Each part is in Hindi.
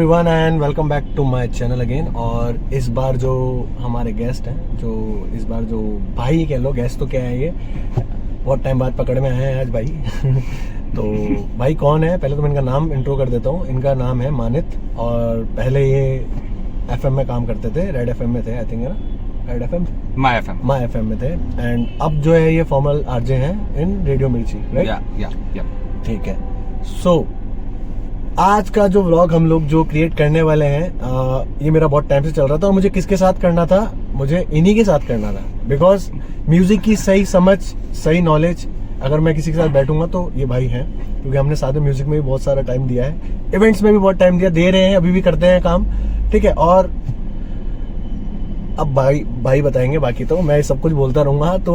Everyone and welcome back to my channel again. और इस बार जो हमारे गेस्ट हैं, जो भाई कह लो, गेस्ट तो क्या है, ये बहुत टाइम बाद पकड़ में आए हैं आज भाई। तो भाई कौन है, पहले तो मैं इनका नाम इंट्रो कर देता हूँ। इनका नाम है मानित और पहले ये एफएम में काम करते थे, रेड एफएम में थे, आई थिंक है ना, रेड एफएम, माय एफएम में थे। एंड अब जो है ये फॉर्मल आरजे हैं इन रेडियो मिर्ची, राइट? या ठीक है। सो आज का जो व्लॉग हम लोग जो क्रिएट करने वाले हैं, ये मेरा बहुत टाइम से चल रहा था और मुझे किसके साथ करना था, मुझे इन्हीं के साथ करना था। बिकॉज म्यूजिक की सही समझ, सही नॉलेज अगर मैं किसी के साथ बैठूंगा तो ये भाई हैं, क्योंकि हमने साथ में म्यूजिक में भी बहुत सारा टाइम दिया है, इवेंट्स में भी बहुत टाइम दिया, दे रहे हैं, अभी भी करते हैं काम, ठीक है। और अब भाई बताएंगे, बाकी तो मैं सब कुछ बोलता रहूंगा तो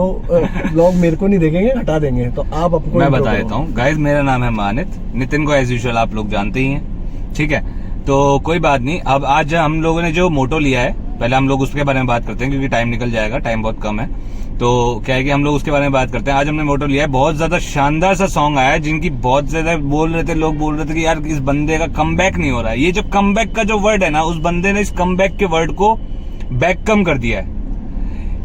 लोग मेरे को नहीं देखेंगे, हटा देंगे। तो आप आपको मैं बता देता हूँ गाइस, मेरा नाम है मानित। नितिन को एज यूजुअल आप लोग जानते ही हैं, ठीक है। तो कोई बात नहीं, अब आज हम लोगों ने जो मोटो लिया है, पहले हम लोग उसके बारे में बात करते हैं क्योंकि टाइम निकल जाएगा, टाइम बहुत कम है। तो क्या है कि हम लोग उसके बारे में बात करते हैं। आज हमने मोटो लिया है, बहुत ज्यादा शानदार सा सॉन्ग आया है, जिनकी बहुत ज्यादा लोग बोल रहे थे कि यार इस बंदे का कमबैक नहीं हो रहा है। ये जो कमबैक का जो वर्ड है ना, उस बंदे ने इस कमबैक के वर्ड को बैक कम कर दिया है।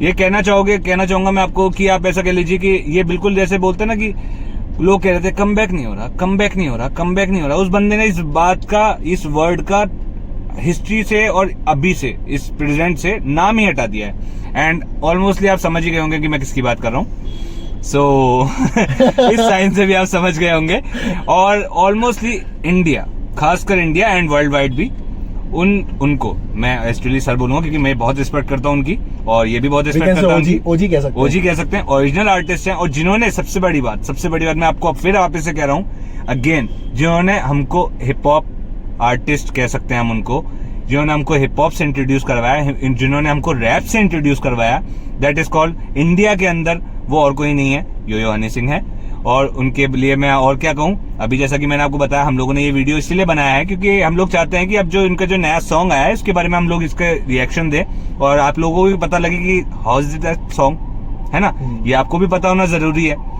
ये कहना चाहूंगा मैं आपको कि आप ऐसा कह लीजिए कि ये बिल्कुल जैसे बोलते हैं ना कि लोग कह रहे थे कमबैक नहीं हो रहा। उस बंदे ने इस बात का, इस वर्ड का हिस्ट्री से और अभी से, इस प्रेजेंट से नाम ही हटा दिया है। एंड ऑलमोस्टली आप समझ ही गए होंगे कि मैं किसकी बात कर रहा हूँ। सो इस साइन से भी आप समझ गए होंगे। और ऑलमोस्टली इंडिया, खासकर इंडिया एंड वर्ल्ड वाइड भी उनको मैं एक्चुअली सर बोलूंगा क्योंकि मैं बहुत रिस्पेक्ट करता हूँ उनकी, और ये भी बहुत रिस्पेक्ट करता हूँ। ओजी कह सकते हैं, ओरिजिनल आर्टिस्ट हैं। और जिन्होंने सबसे बड़ी बात मैं आपको फिर वापस से कह रहा हूँ अगेन, जिन्होंने हमको हिप हॉप आर्टिस्ट कह सकते हैं हम उनको, जिन्होंने हमको हिप हॉप से इंट्रोड्यूस करवाया, जिन्होंने हमको रैप से इंट्रोड्यूस करवाया, दैट इज कॉल्ड इंडिया के अंदर, वो और कोई नहीं है, यो हनी सिंह है। और उनके लिए मैं और क्या कहूं, अभी जैसा कि मैंने आपको बताया, हम लोगों ने ये वीडियो इसलिए बनाया है क्योंकि हम लोग चाहते हैं कि अब जो इनका जो नया सॉन्ग आया है इसके बारे में हम लोग इसका रिएक्शन दें और आप लोगों को भी पता लगे कि हाउ इज दैट सॉन्ग, है ना, ये आपको भी पता होना जरूरी है।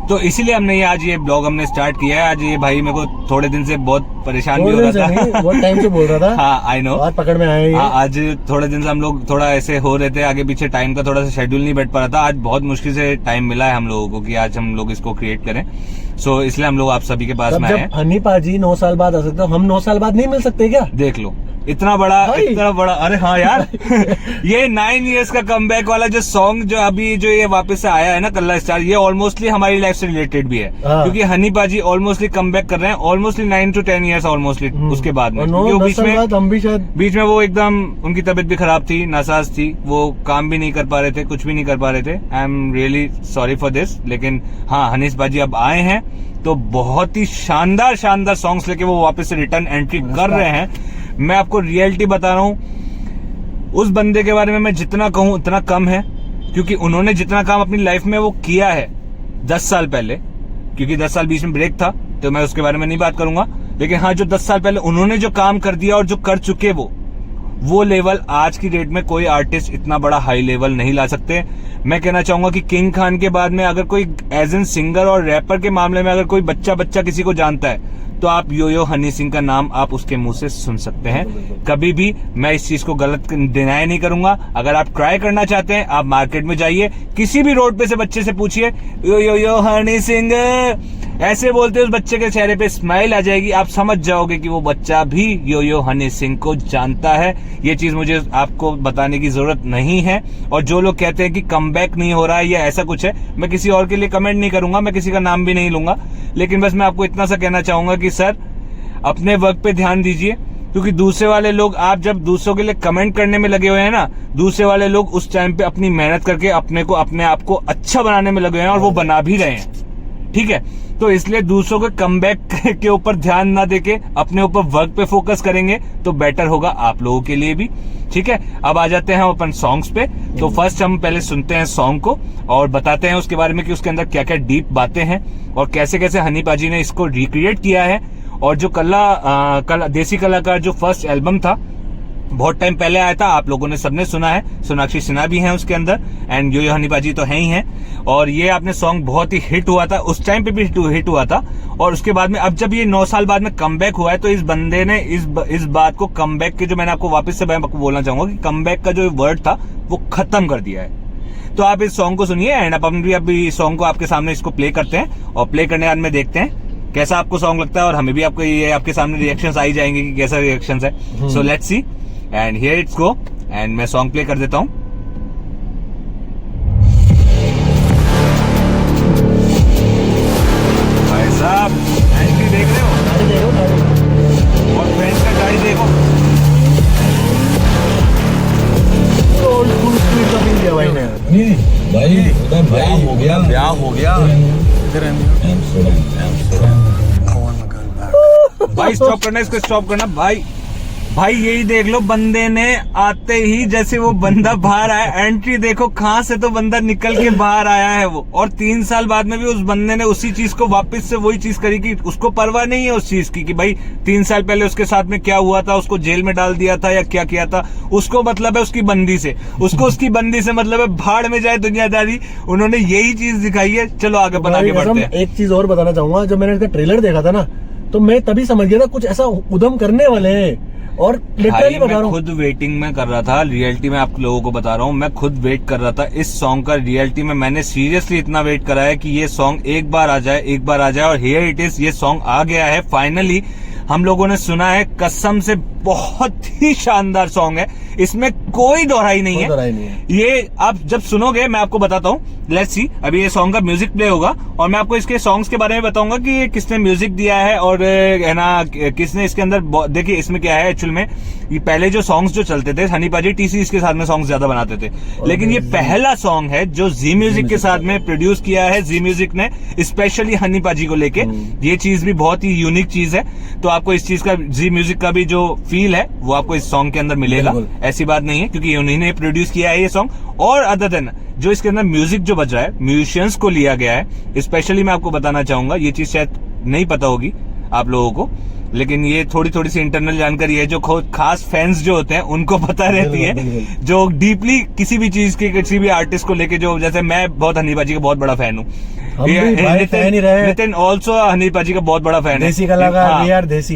तो इसीलिए हमने ये आज ये ब्लॉग हमने स्टार्ट किया है। आज ये भाई मेरे को थोड़े दिन से बहुत परेशान भी हो रहा था, बहुत टाइम से बोल रहा था। हाँ आई नो, आज पकड़ में आए। हाँ, आज थोड़े दिन से हम लोग थोड़ा ऐसे हो रहे थे, आगे पीछे टाइम का थोड़ा सा शेड्यूल नहीं बैठ पा रहा था। आज बहुत मुश्किल से टाइम मिला है हम लोगों को कि आज हम लोग इसको क्रिएट करें। सो इसलिए हम लोग आप सभी के पास में आए। हनी पाजी 9 साल बाद आ सकते हो, हम 9 साल बाद नहीं मिल सकते क्या? देख लो, इतना बड़ा। अरे हाँ यार ये 9 इयर्स का कमबैक वाला जो सॉन्ग जो अभी जो ये वापस से आया है ना, कल्ला स्टार, ये ऑलमोस्टली हमारी लाइफ से रिलेटेड भी है क्योंकि हनी पाजी ऑलमोस्टली कमबैक कर रहे हैं, ऑलमोस्टली 9 to 10 इयर्स ऑलमोस्टली उसके बाद में। बीच में वो एकदम उनकी तबीयत भी खराब थी, नासाज थी, वो काम भी नहीं कर पा रहे थे, कुछ भी नहीं कर पा रहे थे। I am really sorry for this. लेकिन हाँ, हनीस पाजी अब आए हैं तो बहुत ही शानदार सॉन्ग्स लेके वो वापस से रिटर्न एंट्री कर रहे हैं। मैं आपको रियलिटी बता रहा हूं, उस बंदे के बारे में मैं जितना कहूं उतना कम है, क्योंकि उन्होंने जितना काम अपनी लाइफ में वो किया है 10 साल पहले, क्योंकि 10 साल बीच में ब्रेक था तो मैं उसके बारे में नहीं बात करूंगा। लेकिन हाँ, जो 10 साल पहले उन्होंने जो काम कर दिया और जो कर चुके वो लेवल आज की डेट में कोई आर्टिस्ट इतना बड़ा हाई लेवल नहीं ला सकते। मैं कहना चाहूंगा कि किंग खान के बाद में अगर कोई एज एन सिंगर और रैपर के मामले में अगर कोई बच्चा किसी को जानता है तो आप यो हनी सिंह का नाम आप उसके मुंह से सुन सकते हैं। कभी भी मैं इस चीज को गलत डिनाई नहीं करूंगा। अगर आप ट्राई करना चाहते हैं, आप मार्केट में जाइए, किसी भी रोड पे से बच्चे से पूछिए यो हनी सिंह, ऐसे बोलते उस बच्चे के चेहरे पे स्माइल आ जाएगी, आप समझ जाओगे कि वो बच्चा भी यो हनी सिंह को जानता है। ये चीज मुझे आपको बताने की जरूरत नहीं है। और जो लोग कहते हैं कि कमबैक नहीं हो रहा है या ऐसा कुछ है, मैं किसी और के लिए कमेंट नहीं करूंगा, मैं किसी का नाम भी नहीं लूंगा, लेकिन बस मैं आपको इतना सा कहना चाहूंगा कि सर अपने वर्क पे ध्यान दीजिए, क्योंकि दूसरे वाले लोग, आप जब दूसरों के लिए कमेंट करने में लगे हुए हैं ना, दूसरे वाले लोग उस टाइम पे अपनी मेहनत करके अपने आप को अच्छा बनाने में लगे हुए हैं और वो बना भी रहे हैं, ठीक है। तो इसलिए दूसरों के कमबैक के ऊपर ध्यान ना देके अपने ऊपर वर्क पे फोकस करेंगे तो बेटर होगा आप लोगों के लिए भी, ठीक है। अब आ जाते हैं हम अपन सॉन्ग्स पे। तो फर्स्ट हम पहले सुनते हैं सॉन्ग को और बताते हैं उसके बारे में कि उसके अंदर क्या क्या डीप बातें हैं और कैसे कैसे हनी पाजी ने इसको रिक्रिएट किया है। और जो देसी कलाकार जो फर्स्ट एल्बम था बहुत टाइम पहले आया था, आप लोगों ने सबने सुना है, सोनाक्षी सिन्हा भी हैं उसके अंदर एंड यो हनी पाजी तो हैं ही हैं। और ये आपने सॉन्ग बहुत ही हिट हुआ था, उस टाइम पे भी हिट हुआ था। और उसके बाद में अब जब ये 9 साल बाद में कमबैक हुआ है तो इस बंदे ने इस बात को कमबैक के, जो मैंने आपको वापस से मैं आपको बोलना चाहूंगा कि कमबैक का जो वर्ड था वो खत्म कर दिया है। तो आप इस सॉन्ग को सुनिए एंड अपन भी अभी इस सॉन्ग को आपके सामने इसको प्ले करते हैं और प्ले करने के बाद में देखते हैं कैसा आपको सॉन्ग लगता है और हमें भी आपको ये आपके सामने रिएक्शंस आ ही जाएंगे कि कैसा रिएक्शंस है। So let's see and here it's go and मैं सॉन्ग प्ले कर देता हूं। भाई साहब एंट्री देख रहे हो और फ्रेंड्स का गाड़ी देखो, ओल्ड स्कूल स्पीड का फील दिया भाई ने। भाई उधर ब्याह हो गया भाई स्टॉप करना, इसको स्टॉप करना भाई। भाई यही देख लो, बंदे ने आते ही जैसे वो बंदा बाहर आया, एंट्री देखो कहां से तो बंदा निकल के बाहर आया है वो। और 3 साल बाद में भी उस बंदे ने उसी चीज को वापस से वही चीज करी कि उसको परवाह नहीं है उस चीज की कि भाई 3 साल पहले उसके साथ में क्या हुआ था, उसको जेल में डाल दिया था या क्या किया था। उसको मतलब है उसकी बंदी से, उसको उसकी बंदी से मतलब है भाड़ में जाए दुनियादारी। उन्होंने यही चीज दिखाई है। चलो आगे आगे बढ़ते हैं। एक चीज और बताना चाहूंगा, जब मैंने इसका ट्रेलर देखा था ना तो मैं तभी समझ गया था कुछ ऐसा उद्यम करने वाले हैं। और लिटरली बता रहा हूँ, खुद वेटिंग में कर रहा था, रियलिटी में आप लोगों को बता रहा हूँ, मैं खुद वेट कर रहा था इस सॉन्ग का। रियलिटी में मैंने सीरियसली इतना वेट करा है कि ये सॉन्ग एक बार आ जाए और हियर इट इज, ये सॉन्ग आ गया है फाइनली। हम लोगों ने सुना है, कसम से बहुत ही शानदार सॉन्ग है, इसमें कोई दोहराई नहीं है। ये आप जब सुनोगे मैं आपको बताता हूँ। लेट्स सी, अभी ये सॉन्ग का म्यूजिक प्ले होगा और मैं आपको इसके सॉन्ग्स के बारे में बताऊंगा कि ये किसने म्यूजिक दिया है और है ना किसने इसके अंदर। देखिए इसमें क्या है एक्चुअल में, ये पहले जो सॉन्ग्स जो चलते थे हनी पाजी टीसी इसके साथ में सॉन्ग्स ज्यादा बनाते थे, लेकिन ये पहला सॉन्ग है जो जी म्यूजिक के साथ में प्रोड्यूस किया है जी म्यूजिक ने, स्पेशली हनी पाजी को लेके। ये चीज भी बहुत ही यूनिक चीज है, तो आपको इस चीज का जी म्यूजिक का भी जो फील है वो आपको इस सॉन्ग के अंदर मिलेगा। ऐसी बात नहीं है क्योंकि उन्हीं ने प्रोड्यूस किया है ये सॉन्ग। और अदर देन जो इसके अंदर म्यूजिक जो बज रहा है, म्यूजिशियंस को लिया गया है। स्पेशली मैं आपको बताना चाहूंगा, ये चीज शायद नहीं पता होगी आप लोगों को, लेकिन ये थोड़ी सी इंटरनल जानकारी है जो खास फैंस जो होते हैं उनको पता रहती है, जो डीपली किसी भी चीज के किसी भी आर्टिस्ट को लेके, जो जैसे मैं बहुत हनी पाजी का बहुत बड़ा फैन हूँ, नितिन ऑल्सो हनी पाजी का बहुत बड़ा फैन है। देसी कलाकार, वी आर देसी,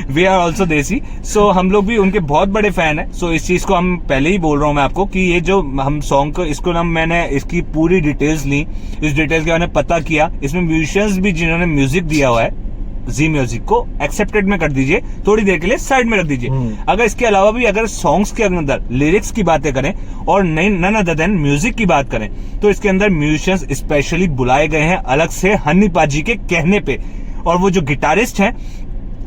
वी आर ऑल्सो देसी। सो हम लोग भी उनके बहुत बड़े फैन है। सो इस चीज को हम पहले ही बोल रहा हूँ मैं आपको कि ये जो हम सॉन्ग को इसको ना, मैंने इसकी पूरी डिटेल्स ली, इस डिटेल्स के बारे में पता किया। इसमें म्यूजिशियंस भी जिन्होंने म्यूजिक दिया हुआ है जी म्यूजिक को एक्सेप्टेड में कर दीजिए, थोड़ी देर के लिए साइड में रख दीजिए। अगर इसके अलावा भी अगर सॉन्ग्स के अंदर लिरिक्स की बातें करें और नन अदर देन म्यूजिक की बात करें तो इसके अंदर म्यूजिशियंस स्पेशली बुलाए गए हैं अलग से हनी पाजी के कहने पे। और वो जो गिटारिस्ट हैं,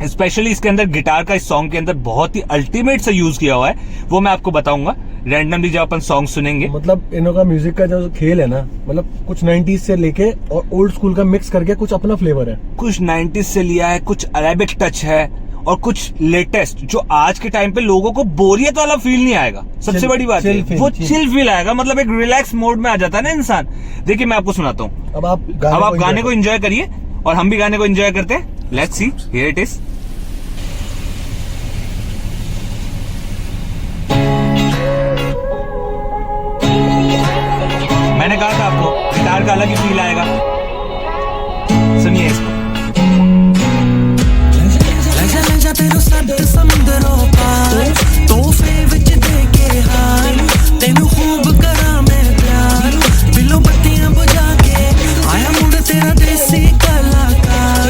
स्पेशली इसके अंदर गिटार का इस सॉन्ग के अंदर बहुत ही अल्टीमेट से यूज किया हुआ है, वो मैं आपको बताऊंगा रैंडमली जब अपन सॉन्ग सुनेंगे। मतलब इनों का म्यूजिक का जो खेल है ना, मतलब कुछ 90s से लेके और ओल्ड स्कूल का मिक्स करके कुछ अपना फ्लेवर है। कुछ 90s से लिया है, कुछ अरेबिक टच है और कुछ लेटेस्ट जो आज के टाइम पे लोगों को बोरियत वाला फील नहीं आएगा। सबसे बड़ी बात है वो चिल फील आएगा, मतलब एक रिलैक्स मोड में आ जाता है ना इंसान। देखिए मैं आपको सुनाता हूँ, अब आप गाने को एंजॉय करिए और हम भी गाने को एंजॉय करते हैं। Let's see, here it is. मैंने कहा था आपको गिटार का अलग ही फील आएगा, सुनिए इसको। तेनू खूब करा मैं प्यार, बिलो बत्तियां बुझा के आया मुड़ तेरा देसी कलाकार,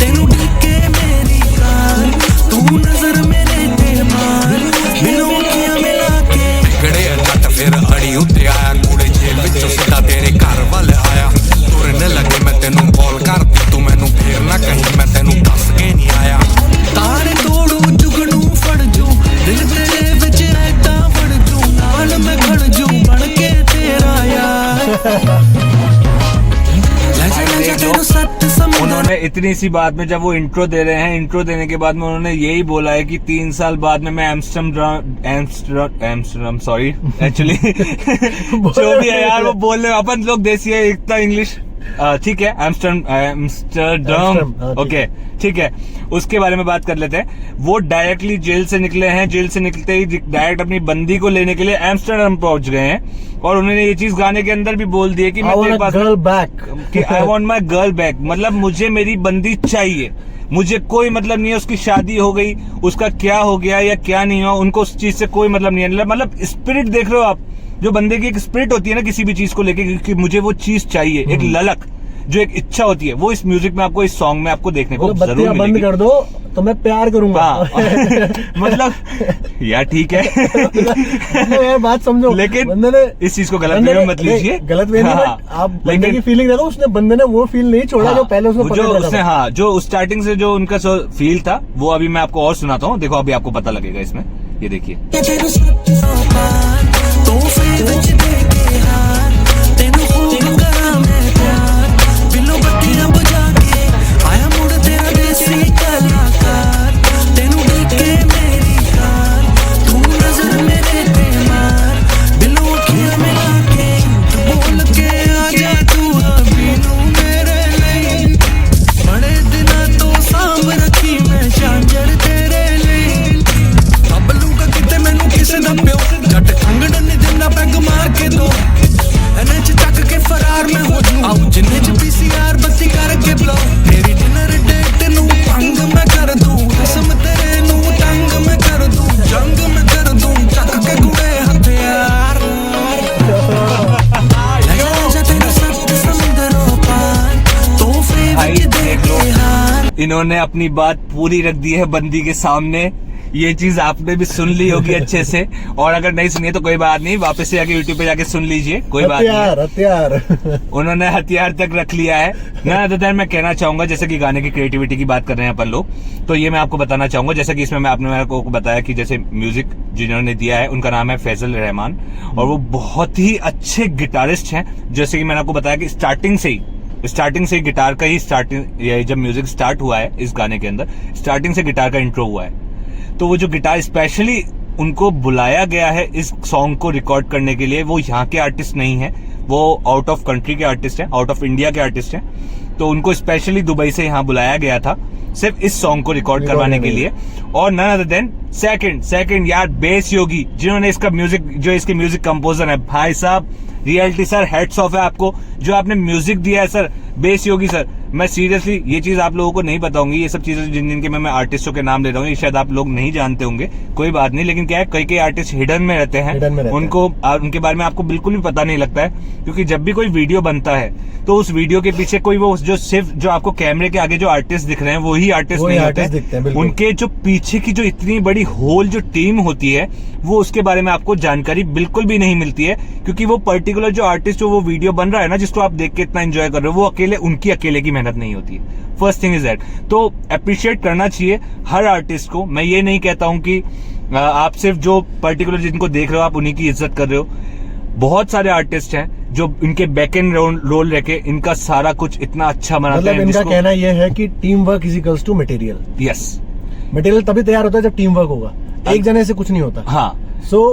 तेनू ढके मेरी कार, तू नजर मेरे ते मार, बिलो अखियां मिला के गड़े नट फिर अड़ी उत्ते आया, कूड़े जेल विचों सीधा तेरे घर वाल आया, तुरने लगे मैं तेनू कॉल करती, तू मैनू फेर ना कहीं मैं तेनू दस के नहीं आया, तारे तोड़ू जुगनू फड़ जू, दिल तेरे विच ऐदा वड़ जू, नाल मैं खड़ जू बन के तेरा यार। उन्होंने इतनी सी बात में जब वो इंट्रो दे रहे हैं, इंट्रो देने के बाद में उन्होंने यही बोला है कि 3 साल बाद में मैं एम्स्टरडम सॉरी एक्चुअली जो भी है यार वो बोलने, अपन लोग देसी है, इतना इंग्लिश ठीक है, एम्स्टर्डम, हाँ, ओके ठीक है, उसके बारे में बात कर लेते हैं। वो डायरेक्टली जेल से निकले हैं, जेल से निकलते ही डायरेक्ट अपनी बंदी को लेने के लिए एम्स्टर्डम पहुंच गए हैं, और उन्होंने ये चीज गाने के अंदर भी बोल दी है कि मैं तेरे पास गर्ल बैक, कि I want my girl back, मतलब मुझे मेरी बंदी चाहिए, मुझे कोई मतलब नहीं है उसकी शादी हो गई, उसका क्या हो गया या क्या नहीं हुआ, उनको उस चीज से कोई मतलब नहीं है। मतलब स्पिरिट देख रहे हो आप, जो बंदे की एक स्पिरिट होती है ना किसी भी चीज को लेके कि मुझे वो चीज चाहिए, एक ललक, जो एक इच्छा होती है, वो इस म्यूजिक में आपको, इस सॉन्ग में आपको देखने को जरूर मिलेगी। बंद कर दो तो मैं प्यार करूंगा। मतलब यार ठीक है, मतलब यार बात समझो, लेकिन बंदे ने इस चीज को गलत वे में मत लीजिए, गलत वे में आप बंदे की फीलिंग देखो, उसने बंदे ने वो फील नहीं छोड़ा जो पहले उसने जो उसने, हाँ, जो स्टार्टिंग से जो उनका फील था वो अभी मैं आपको और सुनाता हूँ, देखो अभी आपको पता लगेगा इसमें, ये देखिए। इन्होंने अपनी बात पूरी रख दी है बंदी के सामने, ये चीज आपने भी सुन ली होगी अच्छे से, और अगर नहीं सुनी है तो कोई बात नहीं, वापस से जाके यूट्यूब पे जाके सुन लीजिए, कोई बात नहीं। हथियार उन्होंने हथियार तक रख लिया है ना। तो मैं कहना चाहूंगा, जैसे कि गाने की क्रिएटिविटी की बात कर रहे हैं अपन लोग, तो ये मैं आपको बताना चाहूंगा, जैसे कि इसमें मैं आपने मेरे को बताया कि जैसे म्यूजिक जिन्होंने दिया है उनका नाम है फैजल रहमान, और वो बहुत ही अच्छे गिटारिस्ट हैं। जैसे कि मैंने आपको बताया कि स्टार्टिंग से ही गिटार का ही स्टार्टिंग, जब म्यूजिक स्टार्ट हुआ है इस गाने के अंदर, स्टार्टिंग से गिटार का इंट्रो हुआ है। तो वो जो गिटार स्पेशली उनको बुलाया गया है इस सॉन्ग को रिकॉर्ड करने के लिए, वो यहाँ के आर्टिस्ट नहीं है, वो आउट ऑफ कंट्री के आर्टिस्ट हैं, आउट ऑफ इंडिया के आर्टिस्ट हैं। तो उनको स्पेशली दुबई से यहाँ बुलाया गया था सिर्फ इस सॉन्ग को रिकॉर्ड करवाने के लिए। और नन अदर देन सेकंड यार बेस योगी, जिन्होंने इसका म्यूजिक, जो इसके म्यूजिक कंपोजर है, भाई साहब रियलिटी सर, हेड्स ऑफ है आपको, जो आपने म्यूजिक दिया है सर, बेस योगी सर। मैं सीरियसली ये चीज आप लोगों को नहीं पता होंगी, ये सब चीजें जिन जिनके मैं आर्टिस्टों के नाम ले रहा हूँ, ये शायद आप लोग नहीं जानते होंगे, कोई बात नहीं, लेकिन क्या है कई आर्टिस्ट हिडन में रहते हैं, उनको उनके बारे में आपको बिल्कुल भी पता नहीं लगता है, क्योंकि जब भी कोई वीडियो बनता है तो उस वीडियो के पीछे कोई वो जो सिर्फ जो आपको कैमरे के आगे जो आर्टिस्ट दिख रहे हैं वही आर्टिस्ट नहीं होते हैं, उनके जो पीछे की जो इतनी बड़ी होल जो टीम होती है वो उसके बारे में आपको जानकारी बिल्कुल भी नहीं मिलती है, क्योंकि वो पर्टिकुलर जो आर्टिस्ट जो वो वीडियो बन रहा है ना, जिसको आप देख के इतना एंजॉय कर रहे हो, वो अकेले उनकी अकेले की मेहनत नहीं होती है। फर्स्ट थिंग इज दैट, तो अप्रिशिएट करना चाहिए हर आर्टिस्ट को। मैं ये नहीं कहता हूं कि आप सिर्फ जो पर्टिकुलर जिनको देख रहे हो आप उन्हीं की इज्जत कर रहे हो, बहुत सारे आर्टिस्ट हैं जो इनके बैक एंड रोल रहके इनका सारा कुछ इतना अच्छा बनाते हैं। इनका कहना यह है कि team work is equals to material. Yes, material तभी तैयार होता है जब टीम वर्क होगा, एक जने से कुछ नहीं होता। हाँ,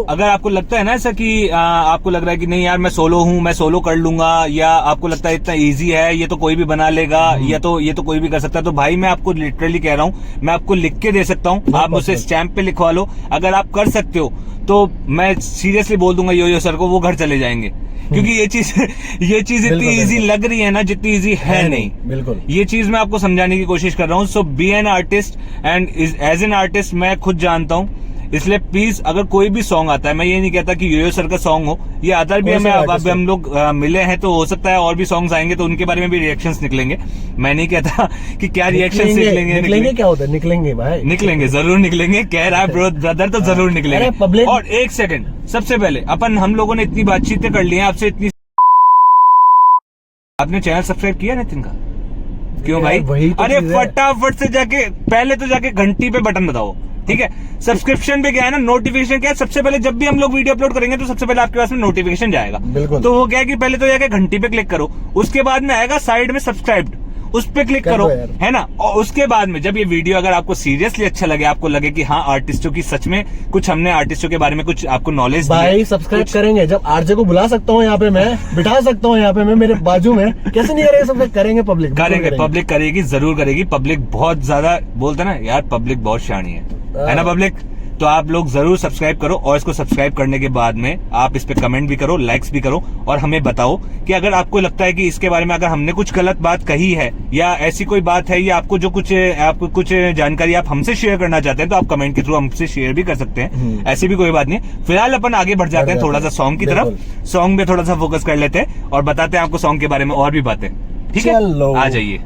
अगर आपको लगता है ना ऐसा कि आपको लग रहा है कि नहीं यार मैं सोलो हूँ, मैं सोलो कर लूंगा, या आपको लगता है इतना इजी है, ये तो कोई भी बना लेगा, या तो ये तो कोई भी कर सकता है, तो भाई मैं आपको लिटरली कह रहा हूँ, मैं आपको लिख के दे सकता हूँ, आप मुझसे स्टैंप पे लिखवा लो। अगर आप कर सकते हो तो मैं सीरियसली बोल दूंगा यो सर को, वो घर चले जाएंगे, क्योंकि ये चीज इतनी इजी लग रही है ना, जितनी इजी है नहीं। बिल्कुल, ये चीज मैं आपको समझाने की कोशिश कर रहा हूँ। So be an artist, and as an artist मैं खुद जानता हूँ, इसलिए प्लीज अगर कोई भी सॉन्ग आता है, मैं ये नहीं कहता कि यो सर का सॉन्ग हो, ये अदर भी हम लोग मिले हैं, तो हो सकता है और भी सॉन्ग्स आएंगे तो उनके बारे में भी रिएक्शंस निकलेंगे। मैं नहीं कहता कि क्या रिएक्शंस निकलेंगे क्या होता है, निकलेंगे भाई, निकलेंगे, जरूर निकलेंगे, कह रहा है ब्रदर, तो जरूर निकलेंगे। और एक सेकंड, सबसे पहले हम लोगों ने इतनी बातचीतें कर ली है आपसे, इतनी आपने चैनल सब्सक्राइब किया नितिन का? क्यों भाई? अरे फटाफट से जाके पहले तो जाके घंटी पे बटन दबाओ, ठीक है? सब्सक्रिप्शन पे क्या है ना, नोटिफिकेशन क्या है, सबसे पहले जब भी हम लोग वीडियो अपलोड करेंगे तो सबसे पहले आपके पास में नोटिफिकेशन जाएगा। बिल्कुल। तो वो क्या है कि पहले तो जाके घंटी पे क्लिक करो, उसके बाद में आएगा साइड में सब्सक्राइब, उस पे क्लिक कर करो, दो यार। है ना। और उसके बाद में जब ये वीडियो अगर आपको सीरियसली अच्छा लगे, आपको लगे कि हाँ आर्टिस्टों की सच में कुछ, हमने आर्टिस्टों के बारे में कुछ आपको नॉलेज भाई सब्सक्राइब करेंगे। जब आरजे को बुला सकता हूँ यहाँ पे, मैं बिठा सकता हूँ यहाँ पे, मैं मेरे बाजू में, कैसे नहीं करेंगे? सब करेंगे, पब्लिक करेंगे, पब्लिक करेगी, जरूर करेगी। पब्लिक बहुत ज्यादा बोलते ना यार, पब्लिक बहुत शानी है ना पब्लिक। तो आप लोग जरूर सब्सक्राइब करो, और इसको सब्सक्राइब करने के बाद में आप इस पे कमेंट भी करो, लाइक्स भी करो, और हमें बताओ कि अगर आपको लगता है कि इसके बारे में अगर हमने कुछ गलत बात कही है, या ऐसी कोई बात है, या आपको जो आपको कुछ जानकारी आप हमसे शेयर करना चाहते हैं, तो आप कमेंट के थ्रू हमसे शेयर भी कर सकते हैं। ऐसी भी कोई बात नहीं। फिलहाल अपन आगे बढ़ जाते हैं थोड़ा सा सॉन्ग की तरफ। सॉन्ग में थोड़ा सा फोकस कर लेते हैं और बताते हैं आपको सॉन्ग के बारे में और भी बातें। ठीक है, आ जाइए।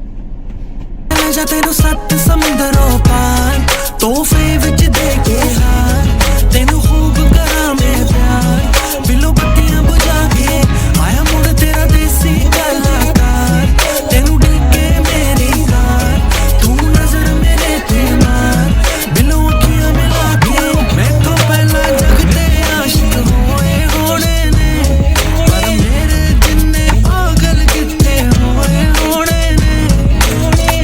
जा तेनू सत्त समुंदरों पार तोहफे विच दे के हार, तेनू खूब करा मैं प्यार, बिलो बत्तियां बुझा के आया मुड़ तेरा देसी कलाकार, तेनू डीके मेरी कार, तू नजर मेरे ते मार, बिलो अखियां मिला के मैं तो पहला जग ते आशिक होए होने ने, पर मेरे जिन्ने पागल किथे होए होने ने,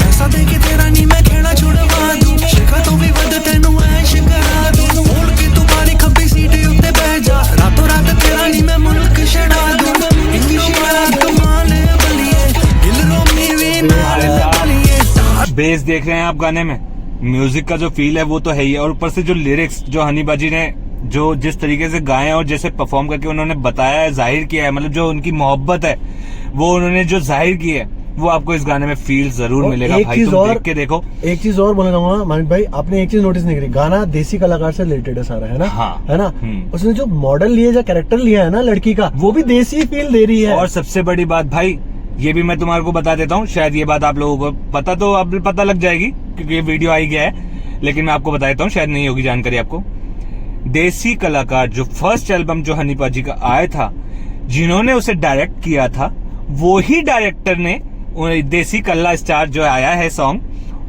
ऐसा देखे तेरा नी मैं खेड़ा छुड़वा दूं, शिखा तो भी वध तेनू ऐश करा दूं, मोड़ के तू बारी खब्बी सीट उत्ते बह जा, रातों रात तेरा नी मैं मुल्क छड़ा दूं, इन्नी बड़ा कमाल है बलिए, दिल रोमी भी नाल बलिए। बेस देख रहे हैं आप गाने में, म्यूजिक का जो फील है वो तो है ही, और ऊपर से जो लिरिक्स जो हनी बाजी ने जो जिस तरीके से गाए और जैसे परफॉर्म करके उन्होंने बताया है, जाहिर किया है, मतलब जो उनकी मोहब्बत है वो उन्होंने जो जाहिर की है, वो आपको इस गाने में फील जरूर मिलेगा भाई। तुम देख के देखो। एक चीज और बोलना चाहूंगा मानिक भाई, आपने एक चीज नोटिस नहीं करी, गाना देसी कलाकार से रिलेटेड है सारा, है ना? हाँ। है ना? उसने जो मॉडल लिया, जो कैरेक्टर लिया है ना लड़की का, वो भी देसी फील दे रही है। और सबसे बड़ी बात भाई, ये भी मैं तुम्हारे को बता देता हूँ, शायद ये बात आप लोगों को पता तो अब पता लग जाएगी क्योंकि ये वीडियो आई गया है, लेकिन मैं आपको बता देता हूँ, शायद नहीं होगी जानकारी आपको। देसी कलाकार जो फर्स्ट एल्बम जो हनी पाजी का आया था, जिन्होंने उसे डायरेक्ट किया था, वो ही डायरेक्टर ने देसी कल्ला स्टार जो आया है सॉन्ग,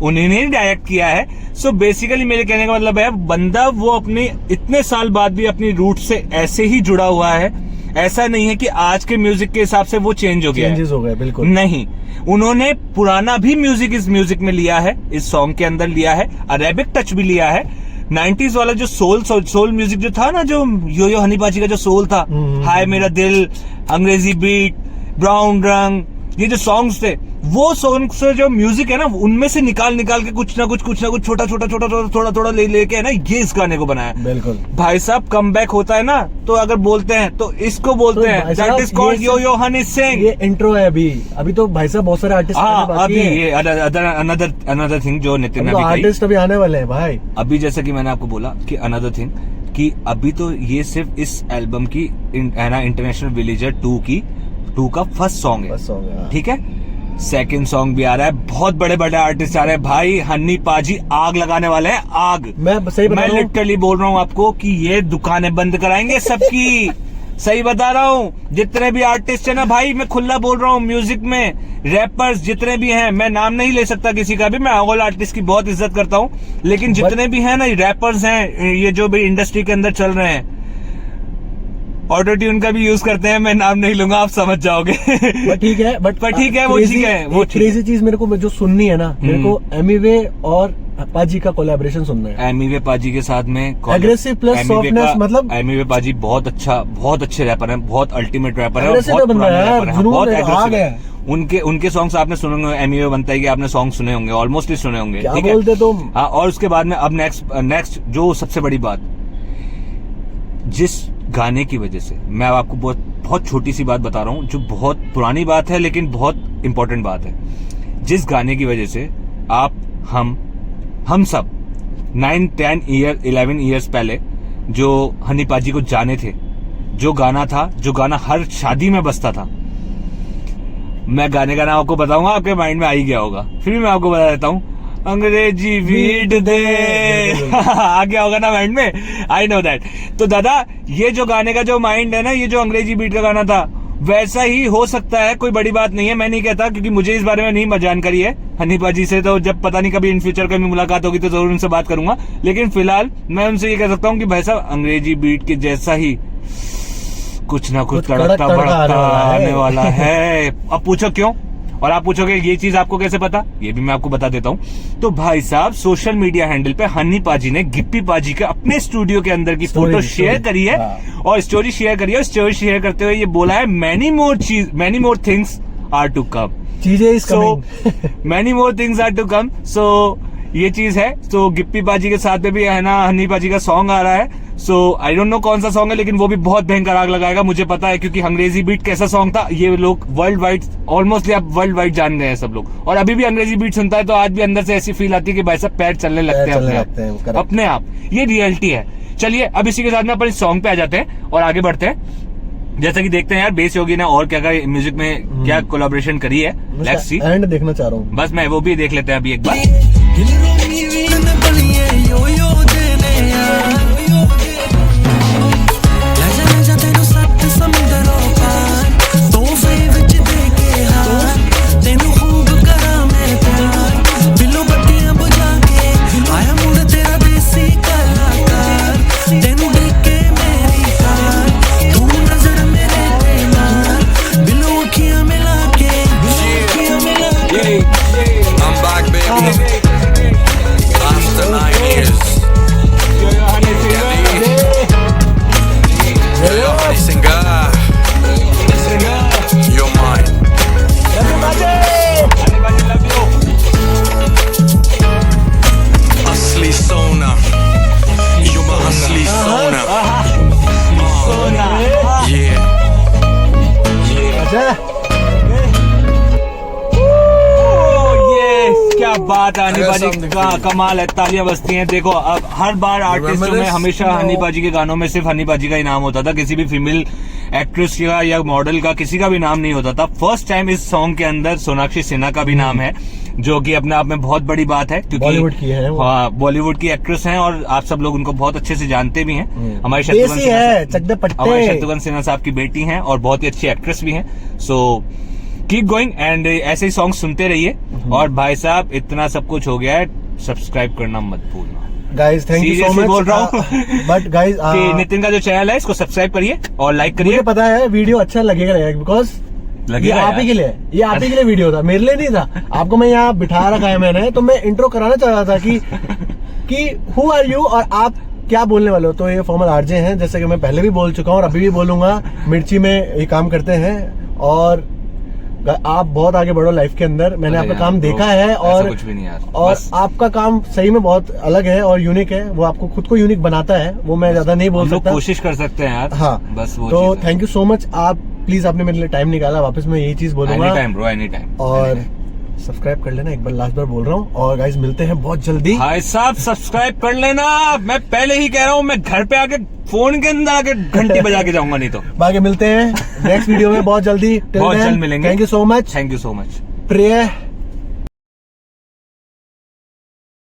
उन्होंने डायरेक्ट किया है। सो बेसिकली मेरे कहने का मतलब है, बंदा वो अपने इतने साल बाद भी अपनी रूट से ऐसे ही जुड़ा हुआ है। ऐसा नहीं है कि आज के म्यूजिक के हिसाब से वो चेंज हो गया है, चेंजेस हो गए, बिल्कुल नहीं। उन्होंने पुराना भी म्यूजिक इस म्यूजिक में लिया है, इस सॉन्ग के अंदर लिया है, अरेबिक टच भी लिया है। 90s वाला जो सोल म्यूजिक जो था ना, जो यो हनी पाजी का जो सोल था, हाय मेरा दिल, अंग्रेजी बीट, ब्राउन रंग, ये जो सॉन्ग्स थे, वो सॉन्ग से जो म्यूजिक है ना, उनमें से निकाल के कुछ ना कुछ थोड़ा लेके है ना, ये इस गाने को बनाया। बिल्कुल भाई साहब, कम बैक होता है ना, तो अगर बोलते हैं तो इसको बोलते हैं, दैट इज कॉल्ड यो हनी सिंह। ये इंट्रो है अभी तो भाई साहब बहुत सारे आर्टिस्ट अभी ये अनदर थिंग जो नितिन ने आर्टिस्ट अभी आने वाले हैं भाई। अभी जैसे कि मैंने आपको बोला कि अनदर थिंग, कि अभी तो ये सिर्फ इस एल्बम की इंटरनेशनल विलेजर 2 का फर्स्ट सॉन्ग है, ठीक है। सेकंड सॉन्ग भी आ रहा है, बहुत बड़े बड़े आर्टिस्ट आ रहे हैं भाई। हनी पाजी आग लगाने वाले हैं, आग। मैं लिटरली बोल रहा हूँ आपको कि ये दुकानें बंद कराएंगे सबकी। सही बता रहा हूँ, जितने भी आर्टिस्ट है ना भाई, मैं खुला बोल रहा हूँ, म्यूजिक में रैपर्स जितने भी हैं, मैं नाम नहीं ले सकता किसी का भी, मैं ऑल आर्टिस्ट की बहुत इज्जत करता हूँ, लेकिन जितने भी हैं ना रैपर्स हैं, ये जो भी इंडस्ट्री के अंदर चल रहे हैं, ऑटो ट्यून का भी यूज करते हैं, मैं नाम नहीं लूंगा, आप समझ जाओगे। ठीक है, वो ठीक है। वो क्रेजी चीज मेरे को जो सुननी है ना, मेरे को एमीवे और पाजी का कोलैबोरेशन सुनना है। एमीवे पाजी के साथ में एग्रेसिव प्लस सॉफ्टनेस, मतलब एमीवे पाजी बहुत अच्छे रैपर हैं, बहुत अल्टीमेट रैपर हैं, उनके सॉन्ग्स आपने सुने होंगे, एमीवे बनता है कि आपने सॉन्ग सुने होंगे, ऑलमोस्टली सुने होंगे, ठीक है। बोलते तुम। हाँ, और उसके बाद में अब नेक्स्ट जो सबसे बड़ी बात, जिस गाने की वजह से मैं आपको बहुत छोटी सी बात बता रहा हूँ, जो बहुत पुरानी बात है लेकिन बहुत इंपॉर्टेंट बात है। जिस गाने की वजह से आप हम सब 9, 10 ईयर 11 ईयर्स पहले जो हनी पाजी को जाने थे, जो गाना हर शादी में बजता था, मैं गाने का नाम आपको बताऊंगा, आपके माइंड में आ ही गया होगा, फिर भी मैं आपको बता देता हूँ, अंग्रेजी बीट दे। आ गया होगा ना माइंड में, आई नो दैट। तो दादा, ये जो गाने का जो माइंड है ना, ये जो अंग्रेजी बीट का गाना था, वैसा ही हो सकता है, कोई बड़ी बात नहीं है, मैं नहीं कहता, क्योंकि मुझे इस बारे में नहीं जानकारी है हनी पाजी से, तो जब पता नहीं कभी इन फ्यूचर कभी मुलाकात होगी तो जरूर उनसे बात करूंगा, लेकिन फिलहाल मैं उनसे ये कह सकता हूँ कि भाई साहब, अंग्रेजी बीट के जैसा ही कुछ ना कुछ तड़कता भड़कता आने वाला है। अब पूछो क्यों? और आप पूछोगे ये चीज आपको कैसे पता, ये भी मैं आपको बता देता हूँ। तो भाई साहब सोशल मीडिया हैंडल पे हनी पाजी ने गिप्पी पाजी के अपने स्टूडियो के अंदर की फोटो शेयर करी है और स्टोरी शेयर करी है। और स्टोरी शेयर करते हुए ये बोला है many more things are to come, चीजें इस many more things are to come. So ये चीज है। तो गिप्पी पाजी के साथ में भी है ना हनी पाजी का सॉन्ग आ रहा है। सो आई डोंट नो कौन सा सॉन्ग है, लेकिन वो भी बहुत भयंकर आग लगाएगा, मुझे पता है, क्योंकि अंग्रेजी बीट कैसा सॉन्ग था ये लोग वर्ल्ड वाइड ऑलमोस्टली अब वर्ल्ड वाइड जान गए हैं सब लोग। और अभी भी अंग्रेजी बीट सुनता है तो आज भी अंदर से ऐसी फील आती है कि भाई साहब पैर चलने लगते हैं अपने आप। ये रियलिटी है। चलिए अब इसी के साथ में अपन सॉन्ग पे आ जाते हैं और आगे बढ़ते हैं। जैसा कि देखते हैं यार बेस योगी ने और क्या क्या म्यूजिक में क्या कोलैबोरेशन करी है, लेट्स सी। एंड देखना चाह रहा हूँ, बस मैं वो भी देख लेते हैं अभी एक बार। I'm back, baby. After 9 years. Yo, honey singer. You're mine. Asli Sona. You're my Asli Sona. Yeah. क्या बात है, हनी पाजी का कमाल है, तालियां बजती हैं। देखो अब हर बार आर्टिस्टों में हमेशा हनी पाजी के गानों में सिर्फ हनी पाजी का ही नाम होता था, किसी भी फीमेल एक्ट्रेस का या मॉडल का किसी का भी नाम नहीं होता था। फर्स्ट टाइम इस सॉन्ग के अंदर सोनाक्षी सिन्हा का भी नाम है, जो कि अपने आप में बहुत बड़ी बात है, क्योंकि बॉलीवुड की है, हाँ बॉलीवुड की एक्ट्रेस हैं और आप सब लोग उनको बहुत अच्छे से जानते भी हैं। हमारे शत्रुघ्न सिन्हा साहब की बेटी हैं और बहुत ही अच्छी एक्ट्रेस भी हैं। सो कीप गोइंग एंड ऐसे ही सॉन्ग सुनते रहिए। और भाई साहब इतना सब कुछ हो गया है, सब्सक्राइब करना मत भूलना guys. Thank you so much. बोल रहा हूँ बट गाइस नितिन का जो चैनल है इसको सब्सक्राइब करिए और लाइक करिए। मुझे पता है वीडियो अच्छा लगेगा बिकॉज ये आप ही के लिए, ये आप ही के लिए वीडियो था, मेरे लिए नहीं था। आपको मैं यहाँ बिठा रखा है मैंने, तो मैं इंट्रो कराना चाह रहा था कि हु आर यू और आप क्या बोलने वाले हो। तो ये फॉर्मल आरजे हैं, जैसे कि मैं पहले भी बोल चुका हूँ और अभी भी बोलूंगा। मिर्ची में ये काम करते हैं और आप बहुत आगे बढ़ो लाइफ के अंदर। मैंने आपका काम देखा है और कुछ भी नहीं यार, और आपका काम सही में बहुत अलग है और यूनिक है। वो आपको खुद को यूनिक बनाता है, वो मैं ज्यादा नहीं बोल सकता। कोशिश कर सकते हैं यार। हाँ बस वो तो थैंक यू सो मच। आप प्लीज आपने मेरे लिए टाइम निकाला, वापस मैं यही चीज बोलूंगा। Any time bro, any time. और सब्सक्राइब कर लेना, एक बार लास्ट बार बोल रहा हूँ। और गाइस मिलते हैं बहुत जल्दी। भाई साहब सब्सक्राइब कर लेना, मैं पहले ही कह रहा हूँ, मैं घर पे आके फोन के अंदर आके घंटी बजा के जाऊंगा, नहीं तो। बाकी मिलते हैं नेक्स्ट वीडियो में बहुत जल्दी। बहुत जल्द मिलेंगे। Thank you so much. Thank you so much. प्रिय